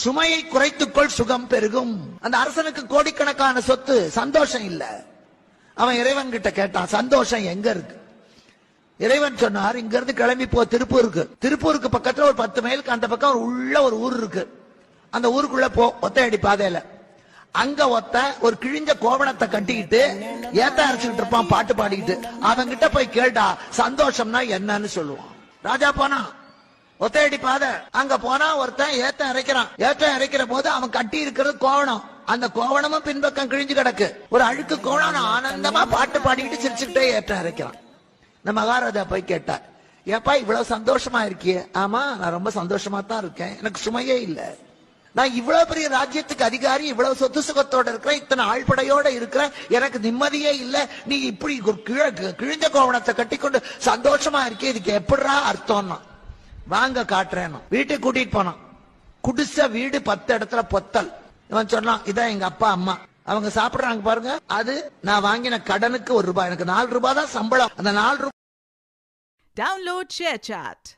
சுமையை குறைத்துக்கொள் சுகம் பெருகும். அந்த அரசனுக்கு கோடிக்கணக்கான சொத்து, சந்தோஷம் இல்ல. அவன் இறைவன் கிட்ட கேட்டான், சந்தோஷம் எங்க இருக்கு? இறைவன் சொன்னார், இங்க இருந்து கிளம்பி போ திருப்பூருக்கு. திருப்பூருக்கு பக்கத்துல ஒரு 10 மைலுக்கு அந்த பக்கம் உள்ள ஒரு ஊர் இருக்கு. அந்த ஊருக்குள்ள போ, ஒத்தையடி பாதையில. அங்க ஒரு கிழிஞ்ச கோவணத்தை கட்டிக்கிட்டு ஏத்த அரைச்சுக்கிட்டு இருப்பான், பாட்டு பாடிக்கிட்டு. அவங்கிட்ட போய் கேட்டா சந்தோஷம்னா என்னன்னு சொல்லுவான். ராஜா போனா ஒத்தையடி பாதை, அங்க போனா ஒருத்தன் ஏத்தம் இறைக்கிறான். ஏத்தம் இறைக்கிற போது அவன் கட்டி இருக்கிறது கோவணம். அந்த கோவணமும் பின்பக்கம் கிழிஞ்சு கிடக்கு. ஒரு அழுக்கு கோவணம் ஆனந்தமா பாட்டு பாடிக்கிட்டு சிரிச்சுக்கிட்டே ஏற்றம் இறைக்கிறான். இந்த மகாராஜா போய் கேட்டார், ஏப்பா இவ்வளவு சந்தோஷமா இருக்கியே? ஆமா, நான் ரொம்ப சந்தோஷமா தான் இருக்கேன், எனக்கு சுமையே இல்ல. நான் இவ்வளவு பெரிய ராஜ்யத்துக்கு அதிகாரி, இவ்வளவு சொத்து சுகத்தோட இருக்கிறேன், இத்தனை ஆழ்படையோட இருக்கிறேன், எனக்கு நிம்மதியே இல்ல. நீ இப்படி கிழிஞ்ச கோவணத்தை கட்டி கொண்டு சந்தோஷமா இருக்கே, இதுக்கு எப்படிரா அர்த்தம்னா? வாங்க காட்டுறேன். வீட்டுக்கு கூட்டிட்டு போனான். குடிசை வீடு, 10 இடத்துல பொத்தல். இவன் சொன்னான், இதான் எங்க அப்பா அம்மா, அவங்க சாப்பிடுறாங்க பாருங்க, அது நான் வாங்கின கடனுக்கு 1 ரூபாய். எனக்கு 4 ரூபாய் தான் சம்பளம். அந்த 4 ரூபாய். Download ShareChat.